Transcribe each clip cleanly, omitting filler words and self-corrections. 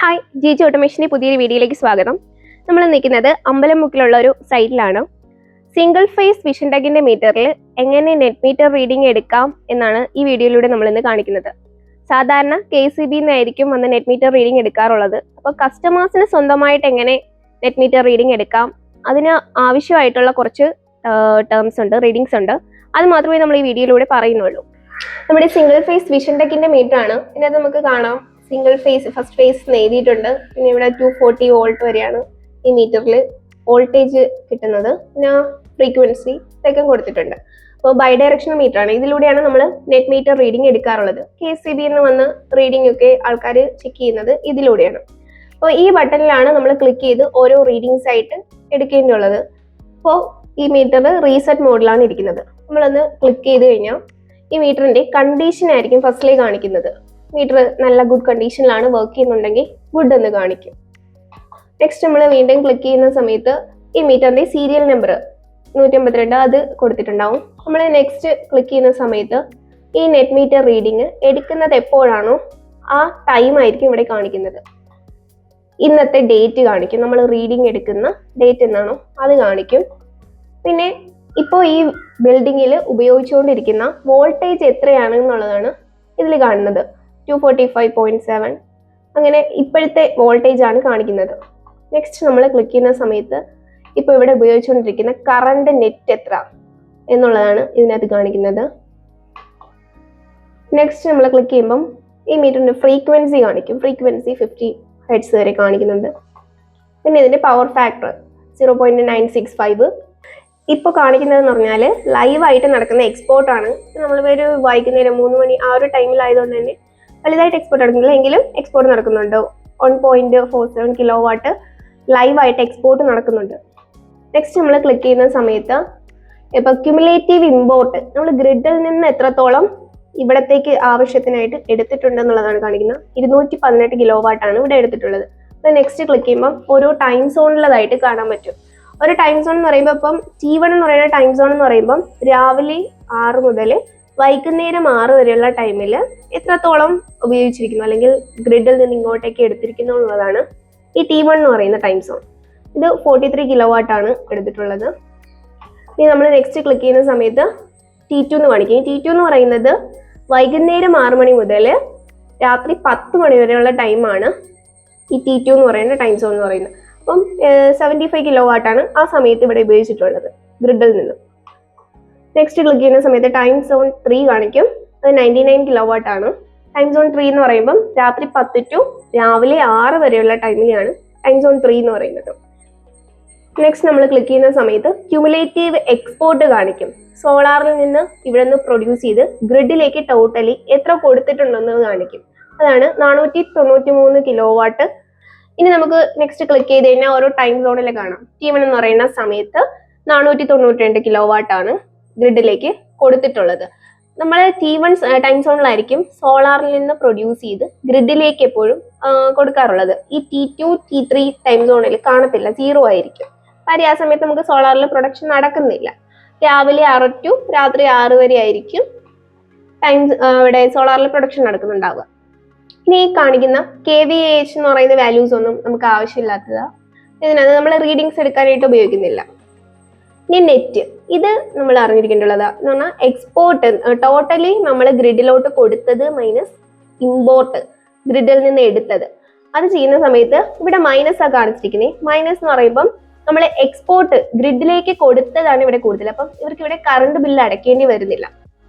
Hi, Jiji ഓട്ടോമേഷൻ്റെ പുതിയൊരു വീഡിയോയിലേക്ക് സ്വാഗതം. നമ്മൾ നിൽക്കുന്നത് അമ്പലമുക്കിലുള്ള ഒരു സൈറ്റിലാണ്. സിംഗിൾ ഫേസ് വിഷൻ ടെക്കിൻ്റെ മീറ്ററിൽ എങ്ങനെ നെറ്റ് മീറ്റർ റീഡിംഗ് എടുക്കാം എന്നാണ് ഈ വീഡിയോയിലൂടെ നമ്മളിന്ന് കാണിക്കുന്നത്. സാധാരണ KCB നിന്നായിരിക്കും വന്ന് നെറ്റ് മീറ്റർ റീഡിംഗ് എടുക്കാറുള്ളത്. അപ്പോൾ കസ്റ്റമേഴ്സിന് സ്വന്തമായിട്ട് എങ്ങനെ നെറ്റ് മീറ്റർ റീഡിംഗ് എടുക്കാം, അതിന് ആവശ്യമായിട്ടുള്ള കുറച്ച് ടേംസ് ഉണ്ട്, റീഡിങ്സ് ഉണ്ട്. അത് മാത്രമേ നമ്മൾ ഈ വീഡിയോയിലൂടെ പറയുന്നുള്ളൂ. നമ്മുടെ സിംഗിൾ ഫേസ് വിഷൻ ടെക്കിൻ്റെ മീറ്ററാണ്. ഇതിനകത്ത് നമുക്ക് കാണാം സിംഗിൾ ഫേസ്, ഫസ്റ്റ് ഫേസ് എഴുതിയിട്ടുണ്ട്. പിന്നെ ഇവിടെ 240 വോൾട്ട് വരെയാണ് ഈ മീറ്ററിൽ വോൾട്ടേജ് കിട്ടുന്നത്. പിന്നെ ഫ്രീക്വൻസി ഇതൊക്കെ കൊടുത്തിട്ടുണ്ട്. അപ്പോൾ ബൈ ഡയറക്ഷണൽ മീറ്ററാണ്. ഇതിലൂടെയാണ് നമ്മൾ നെറ്റ് മീറ്റർ റീഡിംഗ് എടുക്കാറുള്ളത്. KCB എന്ന് വന്ന് റീഡിംഗ് ഒക്കെ ആൾക്കാർ ചെക്ക് ചെയ്യുന്നത് ഇതിലൂടെയാണ്. അപ്പോൾ ഈ ബട്ടണിലാണ് നമ്മൾ ക്ലിക്ക് ചെയ്ത് ഓരോ റീഡിങ്സ് ആയിട്ട് എടുക്കേണ്ടിയുള്ളത്. അപ്പോൾ ഈ മീറ്റർ റീസെറ്റ് മോഡിലാണ് ഇരിക്കുന്നത്. നമ്മളൊന്ന് ക്ലിക്ക് ചെയ്ത് കഴിഞ്ഞാൽ ഈ മീറ്ററിന്റെ കണ്ടീഷൻ ആയിരിക്കും ഫസ്റ്റിലേ കാണിക്കുന്നത്. മീറ്റർ നല്ല ഗുഡ് കണ്ടീഷനിലാണ് വർക്ക് ചെയ്യുന്നുണ്ടെങ്കിൽ ഗുഡ് എന്ന് കാണിക്കും. നെക്സ്റ്റ് നമ്മൾ വീണ്ടും ക്ലിക്ക് ചെയ്യുന്ന സമയത്ത് ഈ മീറ്ററിന്റെ സീരിയൽ നമ്പർ 152 അത് കൊടുത്തിട്ടുണ്ടാവും. നമ്മൾ നെക്സ്റ്റ് ക്ലിക്ക് ചെയ്യുന്ന സമയത്ത് ഈ നെറ്റ് മീറ്റർ റീഡിങ് എടുക്കുന്നത് എപ്പോഴാണോ ആ ടൈം ആയിരിക്കും ഇവിടെ കാണിക്കുന്നത്. ഇന്നത്തെ ഡേറ്റ് കാണിക്കും, നമ്മൾ റീഡിങ് എടുക്കുന്ന ഡേറ്റ് എന്നാണോ അത് കാണിക്കും. പിന്നെ ഇപ്പോൾ ഈ ബിൽഡിങ്ങിൽ ഉപയോഗിച്ചുകൊണ്ടിരിക്കുന്ന വോൾട്ടേജ് എത്രയാണ് എന്നുള്ളതാണ് ഇതിൽ കാണുന്നത്. 245.7 അങ്ങനെ ഇപ്പോഴത്തെ വോൾട്ടേജ് ആണ് കാണിക്കുന്നത്. നെക്സ്റ്റ് നമ്മൾ ക്ലിക്ക് ചെയ്യുന്ന സമയത്ത് ഇപ്പോൾ ഇവിടെ ഉപയോഗിച്ചുകൊണ്ടിരിക്കുന്ന കറണ്ട് നെറ്റ് എത്ര എന്നുള്ളതാണ് ഇതിനകത്ത് കാണിക്കുന്നത്. നെക്സ്റ്റ് നമ്മൾ ക്ലിക്ക് ചെയ്യുമ്പം ഈ മീറ്ററിൻ്റെ ഫ്രീക്വൻസി കാണിക്കും. ഫ്രീക്വൻസി 50 ഹെർട്സ് വരെ കാണിക്കുന്നുണ്ട്. പിന്നെ ഇതിൻ്റെ പവർ ഫാക്ടർ 0.965. ഇപ്പോൾ കാണിക്കുന്നതെന്ന് പറഞ്ഞാൽ ലൈവായിട്ട് നടക്കുന്ന എക്സ്പോർട്ടാണ്. നമ്മൾ ഒരു വൈകുന്നേരം 3 മണി ആ ഒരു ടൈമിലായതുകൊണ്ട് തന്നെ വലുതായിട്ട് എക്സ്പോർട്ട് നടക്കുന്നില്ല, എങ്കിലും എക്സ്പോർട്ട് നടക്കുന്നുണ്ട്. 1.47 കിലോവാട്ട് ലൈവായിട്ട് എക്സ്പോർട്ട് നടക്കുന്നുണ്ട്. നെക്സ്റ്റ് നമ്മൾ ക്ലിക്ക് ചെയ്യുന്ന സമയത്ത് ഇപ്പോൾ ക്യുമുലേറ്റീവ് ഇമ്പോർട്ട് നമ്മൾ ഗ്രിഡിൽ നിന്ന് എത്രത്തോളം ഇവിടത്തേക്ക് ആവശ്യത്തിനായിട്ട് എടുത്തിട്ടുണ്ടെന്നുള്ളതാണ് കാണിക്കുന്നത്. 218 കിലോവാട്ടാണ് ഇവിടെ എടുത്തിട്ടുള്ളത്. നെക്സ്റ്റ് ക്ലിക്ക് ചെയ്യുമ്പോൾ ഓരോ ടൈം സോണിലതായിട്ട് കാണാൻ പറ്റും. ഒരു ടൈം സോൺ എന്ന് പറയുമ്പോൾ ഇപ്പം T1 എന്ന് പറയുന്ന ടൈം സോൺ എന്ന് പറയുമ്പം രാവിലെ 6 മുതൽ വൈകുന്നേരം 6 വരെയുള്ള ടൈമിൽ എത്രത്തോളം ഉപയോഗിച്ചിരിക്കുന്നു അല്ലെങ്കിൽ ഗ്രിഡിൽ നിന്ന് ഇങ്ങോട്ടേക്ക് എടുത്തിരിക്കുന്നു എന്നുള്ളതാണ് ഈ T1 എന്ന് പറയുന്ന ടൈം സോൺ. ഇത് 43 കിലോവാട്ടാണ് എടുത്തിട്ടുള്ളത്. ഇനി നമ്മൾ നെക്സ്റ്റ് ക്ലിക്ക് ചെയ്യുന്ന സമയത്ത് T2 എന്ന് കാണിക്കും. T2 എന്ന് പറയുന്നത് വൈകുന്നേരം 6 മണി മുതൽ രാത്രി 10 മണി വരെയുള്ള ടൈമാണ് ഈ T2 എന്ന് പറയുന്ന ടൈം സോൺ എന്ന് പറയുന്നത്. അപ്പം 75 കിലോവാട്ടാണ് ആ സമയത്ത് ഇവിടെ ഉപയോഗിച്ചിട്ടുള്ളത് ഗ്രിഡിൽ നിന്ന്. നെക്സ്റ്റ് ക്ലിക്ക് ചെയ്യുന്ന സമയത്ത് ടൈം സോൺ 3 കാണിക്കും. അത് 99 കിലോവാട്ടാണ്. ടൈം സോൺ 3 എന്ന് പറയുമ്പം രാത്രി 10 ടു രാവിലെ 6 വരെയുള്ള ടൈമിലാണ് ടൈം സോൺ 3 എന്ന് പറയുന്നത്. നെക്സ്റ്റ് നമ്മൾ ക്ലിക്ക് ചെയ്യുന്ന സമയത്ത് ക്യുമുലേറ്റീവ് എക്സ്പോർട്ട് കാണിക്കും. സോളാറിൽ നിന്ന് ഇവിടെ നിന്ന് പ്രൊഡ്യൂസ് ചെയ്ത് ഗ്രിഡിലേക്ക് ടോട്ടലി എത്ര കൊടുത്തിട്ടുണ്ടെന്ന് കാണിക്കും. അതാണ് 493 കിലോവാട്ട്. ഇനി നമുക്ക് നെക്സ്റ്റ് ക്ലിക്ക് ചെയ്ത് കഴിഞ്ഞാൽ ഓരോ ടൈം സോണിൽ കാണാം. T1 എന്ന് പറയുന്ന സമയത്ത് 492 കിലോവാട്ടാണ് ഗ്രിഡിലേക്ക് കൊടുത്തിട്ടുള്ളത്. നമ്മൾ T1 ടൈം സോണിലായിരിക്കും സോളാറിൽ നിന്ന് പ്രൊഡ്യൂസ് ചെയ്ത് ഗ്രിഡിലേക്ക് എപ്പോഴും കൊടുക്കാറുള്ളത്. ഈ T2, T3 ടൈം സോണിൽ കാണത്തില്ല, 0 ആയിരിക്കും. കാര്യം ആ സമയത്ത് നമുക്ക് സോളാറിൽ പ്രൊഡക്ഷൻ നടക്കുന്നില്ല. രാവിലെ 6 ടു രാത്രി 6 വരെ ആയിരിക്കും ടൈം ഇവിടെ സോളാറിൽ പ്രൊഡക്ഷൻ നടക്കുന്നുണ്ടാവുക. ഇനി ഈ കാണിക്കുന്ന kVAH എന്ന് പറയുന്ന വാല്യൂസ് ഒന്നും നമുക്ക് ആവശ്യമില്ലാത്തതാണ്. ഇതിനകത്ത് നമ്മൾ റീഡിങ്സ് എടുക്കാനായിട്ട് ഉപയോഗിക്കുന്നില്ല. ഇനി നെറ്റ്, ഇത് നമ്മൾ അറിഞ്ഞിരിക്കേണ്ടതാണ്. എന്ന് പറഞ്ഞാൽ എക്സ്പോർട്ട് ടോട്ടലി നമ്മൾ ഗ്രിഡിലോട്ട് കൊടുത്തത് മൈനസ് ഇമ്പോർട്ട് ഗ്രിഡിൽ നിന്ന് എടുത്തത്. അത് ചെയ്യുന്ന സമയത്ത് ഇവിടെ മൈനസ് ആ കാണിച്ചിരിക്കുന്നത്. മൈനസ് എന്ന് പറയുമ്പം നമ്മൾ എക്സ്പോർട്ട് ഗ്രിഡിലേക്ക് കൊടുത്തതാണ് ഇവിടെ കൂടുതൽ. അപ്പം ഇവർക്ക് ഇവിടെ കറണ്ട് ബില്ല് അടയ്ക്കേണ്ടി വരുന്നില്ല.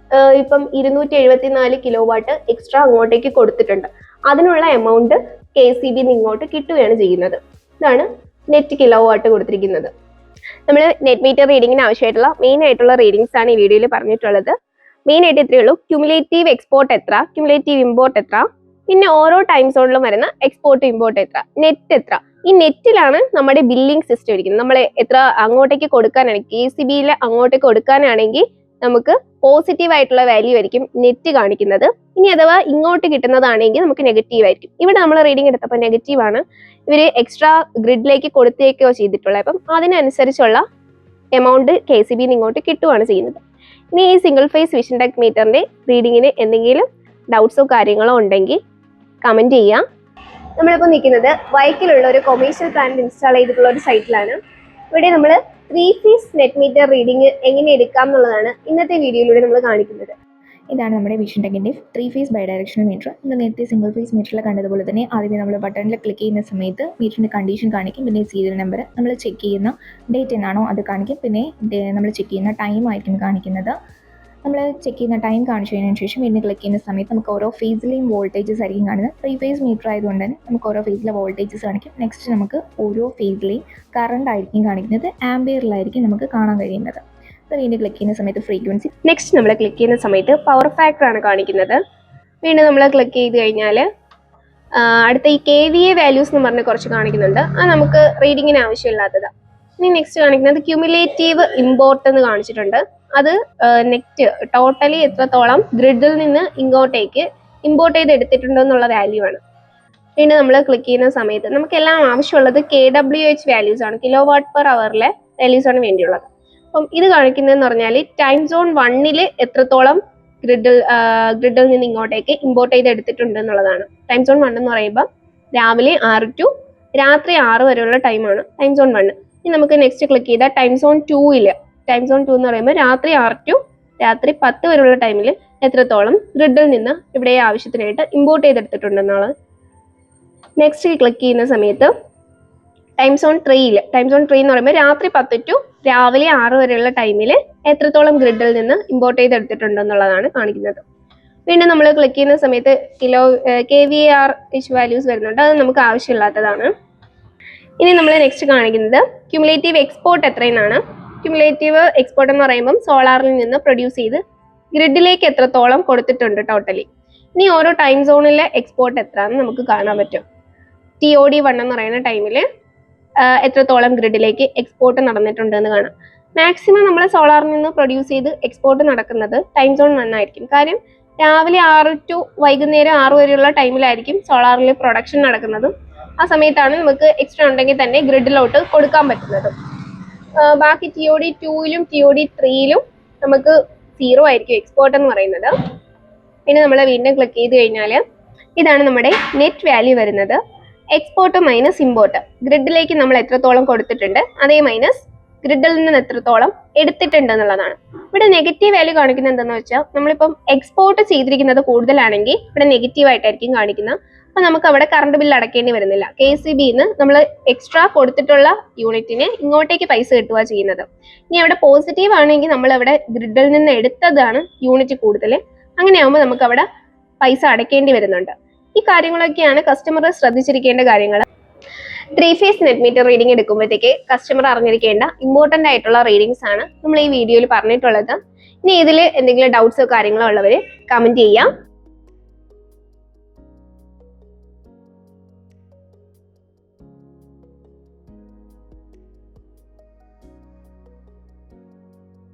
ഇപ്പം 274 കിലോവാട്ട് എക്സ്ട്രാ അങ്ങോട്ടേക്ക് കൊടുത്തിട്ടുണ്ട്. അതിനുള്ള എമൗണ്ട് KCB ഇങ്ങോട്ട് കിട്ടുകയാണ് ചെയ്യുന്നത്. ഇതാണ് നെറ്റ് കിലോവാട്ട് കൊടുത്തിരിക്കുന്നത്. നമ്മൾ നെറ്റ് മീറ്റർ റീഡിങ്ങിന് ആവശ്യമായിട്ടുള്ള മെയിൻ ആയിട്ടുള്ള റീഡിങ്സ് ആണ് ഈ വീഡിയോയിൽ പറഞ്ഞിട്ടുള്ളത്. മെയിൻ ആയിട്ട് ഇത്രയേ ഉള്ളൂ. ക്യുമുലേറ്റീവ് എക്സ്പോർട്ട് എത്ര, ക്യുമുലേറ്റീവ് ഇമ്പോർട്ട് എത്ര, പിന്നെ ഓരോ ടൈം സോണിലും വരുന്ന എക്സ്പോർട്ട് ഇമ്പോർട്ട് എത്ര, നെറ്റ് എത്ര. ഈ നെറ്റിലാണ് നമ്മുടെ ബില്ലിംഗ് സിസ്റ്റം ഇരിക്കുന്നത്. നമ്മൾ എത്ര അങ്ങോട്ടേക്ക് കൊടുക്കാനാണ് KCBയിൽ അങ്ങോട്ടേക്ക് കൊടുക്കാനാണെങ്കിൽ നമുക്ക് പോസിറ്റീവ് ആയിട്ടുള്ള വാല്യൂ ആയിരിക്കും നെറ്റ് കാണിക്കുന്നത്. ഇനി അഥവാ ഇങ്ങോട്ട് കിട്ടുന്നതാണെങ്കിൽ നമുക്ക് നെഗറ്റീവ് ആയിരിക്കും. ഇവിടെ നമ്മൾ റീഡിംഗ് എടുത്തപ്പോൾ നെഗറ്റീവ് ആണ്. ഇവർ എക്സ്ട്രാ ഗ്രിഡിലേക്ക് കൊടുത്തേക്കോ ചെയ്തിട്ടുള്ളത്. അപ്പം അതിനനുസരിച്ചുള്ള എമൗണ്ട് KCB ഇങ്ങോട്ട് കിട്ടുകയാണ് ചെയ്യുന്നത്. ഇനി ഈ സിംഗിൾ ഫേസ് വിഷൻ ടെക് മീറ്ററിന്റെ റീഡിങ്ങിന് എന്തെങ്കിലും ഡൗട്ട്സോ കാര്യങ്ങളോ ഉണ്ടെങ്കിൽ കമന്റ് ചെയ്യാം. നമ്മളിപ്പോൾ നിൽക്കുന്നത് വൈക്കിലുള്ള ഒരു കൊമേഴ്ഷ്യൽ പ്ലാന്റ് ഇൻസ്റ്റാൾ ചെയ്തിട്ടുള്ള ഒരു സൈറ്റിലാണ്. ഇവിടെ നമ്മൾ 3 ഫേസ് നെറ്റ് മീറ്റർ റീഡിംഗ് എങ്ങനെ എടുക്കാം എന്നുള്ളതാണ് ഇന്നത്തെ വീഡിയോയിലൂടെ നമ്മൾ കാണിക്കുന്നത്. ഇതാണ് നമ്മുടെ vision ടെക്കിൻ്റെ 3 face by directional metre. നമ്മൾ നേരത്തെ സിംഗിൾ ഫേസ് മീറ്ററിൽ കണ്ടതുപോലെ തന്നെ ആദ്യമേ നമ്മൾ ബട്ടണിൽ ക്ലിക്ക് ചെയ്യുന്ന സമയത്ത് മീറ്ററിൻ്റെ കണ്ടീഷൻ കാണിക്കും, പിന്നെ സീരിയൽ നമ്പർ, നമ്മൾ ചെക്ക് ചെയ്യുന്ന ഡേറ്റ് എന്നാണോ അത് കാണിക്കും, പിന്നെ നമ്മൾ ചെക്ക് ചെയ്യുന്ന ടൈം ആയിരിക്കും കാണിക്കുന്നത്. നമ്മൾ ചെക്ക് ചെയ്യുന്ന ടൈം കാണിച്ചു കഴിഞ്ഞതിന് ശേഷം പിന്നെ ക്ലിക്ക് ചെയ്യുന്ന സമയത്ത് നമുക്ക് ഓരോ ഫേസിലെയും വോൾട്ടേജസ് ആയിരിക്കും കാണുന്നത്. 3 ഫേസ് മീറ്റർ ആയതുകൊണ്ട് തന്നെ നമുക്ക് ഓരോ ഫേസിലെ വോൾട്ടേജസ് കാണിക്കും. നെക്സ്റ്റ് നമുക്ക് ഓരോ ഫേസിലെയും കറണ്ട് ആയിരിക്കും കാണിക്കുന്നത്, ആംബിയറിലായിരിക്കും നമുക്ക് കാണാൻ കഴിയുന്നത്. വീണ്ടും ക്ലിക്ക് ചെയ്യുന്ന സമയത്ത് ഫ്രീക്വൻസി, നെക്സ്റ്റ് നമ്മൾ ക്ലിക്ക് ചെയ്യുന്ന സമയത്ത് പവർ ഫാക്ടർ ആണ് കാണിക്കുന്നത്. വീണ്ടും നമ്മൾ ക്ലിക്ക് ചെയ്ത് കഴിഞ്ഞാൽ അടുത്ത ഈ KVA വാല്യൂസ് എന്ന് പറഞ്ഞ് കുറച്ച് കാണിക്കുന്നുണ്ട്, അത് നമുക്ക് റീഡിങ്ങിന് ആവശ്യമില്ലാത്തതാണ്. ഇനി നെക്സ്റ്റ് കാണിക്കുന്നത് ക്യുമുലേറ്റീവ് ഇമ്പോർട്ട് എന്ന് കാണിച്ചിട്ടുണ്ട്. അത് നെറ്റ് ടോട്ടലി എത്രത്തോളം ഗ്രിഡിൽ നിന്ന് ഇങ്ങോട്ടേക്ക് ഇമ്പോർട്ട് ചെയ്ത് എടുത്തിട്ടുണ്ടോ എന്നുള്ള വാല്യൂ ആണ്. വീണ്ടും നമ്മൾ ക്ലിക്ക് ചെയ്യുന്ന സമയത്ത് നമുക്കെല്ലാം ആവശ്യമുള്ളത് KWH വാല്യൂസ് ആണ്, കിലോ വാട്ട് പെർ അവറിലെ വാല്യൂസ് ആണ് വേണ്ടിയുള്ളത്. അപ്പം ഇത് കാണിക്കുന്നതെന്ന് പറഞ്ഞാൽ ടൈം സോൺ 1 എത്രത്തോളം ഗ്രിഡിൽ നിന്ന് ഇങ്ങോട്ടേക്ക് ഇമ്പോർട്ട് ചെയ്ത് എടുത്തിട്ടുണ്ട് എന്നുള്ളതാണ്. ടൈം സോൺ 1 എന്ന് പറയുമ്പോൾ രാവിലെ 6 to രാത്രി 6 വരെയുള്ള ടൈമാണ് ടൈം സോൺ 1. ഇനി നമുക്ക് നെക്സ്റ്റ് ക്ലിക്ക് ചെയ്താൽ ടൈം സോൺ 2 ടൈം സോൺ 2 എന്ന് പറയുമ്പോൾ രാത്രി 6 to രാത്രി 10 വരെയുള്ള ടൈമിൽ എത്രത്തോളം ഗ്രിഡിൽ നിന്ന് ഇവിടെ ആവശ്യത്തിനായിട്ട് ഇമ്പോർട്ട് ചെയ്തെടുത്തിട്ടുണ്ടെന്നുള്ളത്. നെക്സ്റ്റ് ക്ലിക്ക് ചെയ്യുന്ന സമയത്ത് ടൈം സോൺ 3 ടൈം സോൺ 3 എന്ന് പറയുമ്പോൾ രാത്രി 10 to രാവിലെ 6 വരെയുള്ള ടൈമിൽ എത്രത്തോളം ഗ്രിഡിൽ നിന്ന് ഇമ്പോർട്ട് ചെയ്തെടുത്തിട്ടുണ്ടെന്നുള്ളതാണ് കാണിക്കുന്നത്. വീണ്ടും നമ്മൾ ക്ലിക്ക് ചെയ്യുന്ന സമയത്ത് KVARH വാല്യൂസ് വരുന്നുണ്ട്, അത് നമുക്ക് ആവശ്യമില്ലാത്തതാണ്. ഇനി നമ്മൾ നെക്സ്റ്റ് കാണിക്കുന്നത് ക്യുമുലേറ്റീവ് എക്സ്പോർട്ട് എത്രയെന്നാണ്. ക്യുമുലേറ്റീവ് എക്സ്പോർട്ട് എന്ന് പറയുമ്പം സോളാറിൽ നിന്ന് പ്രൊഡ്യൂസ് ചെയ്ത് ഗ്രിഡിലേക്ക് എത്രത്തോളം കൊടുത്തിട്ടുണ്ട് ടോട്ടലി. ഇനി ഓരോ ടൈം സോണിലെ എക്സ്പോർട്ട് എത്രയാണെന്ന് നമുക്ക് കാണാൻ പറ്റും. TOD 1 എന്ന് പറയുന്ന ടൈമിൽ എത്രത്തോളം ഗ്രിഡിലേക്ക് എക്സ്പോർട്ട് നടന്നിട്ടുണ്ട് എന്ന് കാണാം. മാക്സിമം നമ്മൾ സോളാറിൽ നിന്ന് പ്രൊഡ്യൂസ് ചെയ്ത് എക്സ്പോർട്ട് നടക്കുന്നത് ടൈം സോൺ 1 ആയിരിക്കും. കാര്യം രാവിലെ 6 to വൈകുന്നേരം 6 വരെയുള്ള ടൈമിലായിരിക്കും സോളാറിൽ പ്രൊഡക്ഷൻ നടക്കുന്നത്. ആ സമയത്താണ് നമുക്ക് എക്സ്ട്രാ ഉണ്ടെങ്കിൽ തന്നെ ഗ്രിഡിലോട്ട് കൊടുക്കാൻ പറ്റുന്നത്. ബാക്കി TOD 2 TOD 3 നമുക്ക് 0 ആയിരിക്കും എക്സ്പോർട്ട് എന്ന് പറയുന്നത്. പിന്നെ നമ്മൾ വീണ്ടും ക്ലിക്ക് ചെയ്ത് കഴിഞ്ഞാൽ ഇതാണ് നമ്മുടെ നെറ്റ് വാല്യൂ വരുന്നത്. എക്സ്പോർട്ട് മൈനസ് ഇമ്പോർട്ട്, ഗ്രിഡിലേക്ക് നമ്മൾ എത്രത്തോളം കൊടുത്തിട്ടുണ്ട് അതേ മൈനസ് ഗ്രിഡിൽ നിന്ന് എത്രത്തോളം എടുത്തിട്ടുണ്ട് എന്നുള്ളതാണ്. ഇവിടെ നെഗറ്റീവ് വാല്യൂ കാണിക്കുന്നത് എന്താണെന്ന് വെച്ചാൽ നമ്മളിപ്പം എക്സ്പോർട്ട് ചെയ്തിരിക്കുന്നത് കൂടുതലാണെങ്കിൽ ഇവിടെ നെഗറ്റീവ് ആയിട്ടായിരിക്കും കാണിക്കുന്നത്. അപ്പം നമുക്ക് അവിടെ കറണ്ട് ബില്ല് അടയ്ക്കേണ്ടി വരുന്നില്ല. KCBന്ന് നമ്മൾ എക്സ്ട്രാ കൊടുത്തിട്ടുള്ള യൂണിറ്റിന് ഇങ്ങോട്ടേക്ക് പൈസ കിട്ടുക ചെയ്യുന്നത്. ഇനി അവിടെ പോസിറ്റീവ് ആണെങ്കിൽ നമ്മൾ അവിടെ ഗ്രിഡിൽ നിന്ന് എടുത്തതാണ് യൂണിറ്റ് കൂടുതൽ, അങ്ങനെയാകുമ്പോൾ നമുക്ക് അവിടെ പൈസ അടയ്ക്കേണ്ടി വരുന്നുണ്ട്. ഈ കാര്യങ്ങളൊക്കെയാണ് കസ്റ്റമർ ശ്രദ്ധിച്ചിരിക്കേണ്ട കാര്യങ്ങൾ. 3 ഫേസ് നെറ്റ് മീറ്റർ റീഡിംഗ് എടുക്കുമ്പോഴത്തേക്ക് കസ്റ്റമർ അറിഞ്ഞിരിക്കേണ്ട ഇമ്പോർട്ടൻ്റ് ആയിട്ടുള്ള റീഡിങ്സ് ആണ് നമ്മൾ ഈ വീഡിയോയിൽ പറഞ്ഞിട്ടുള്ളത്. ഇനി ഇതിൽ എന്തെങ്കിലും ഡൗട്ട്സോ കാര്യങ്ങളോ ഉള്ളവർ കമൻറ്റ് ചെയ്യാം.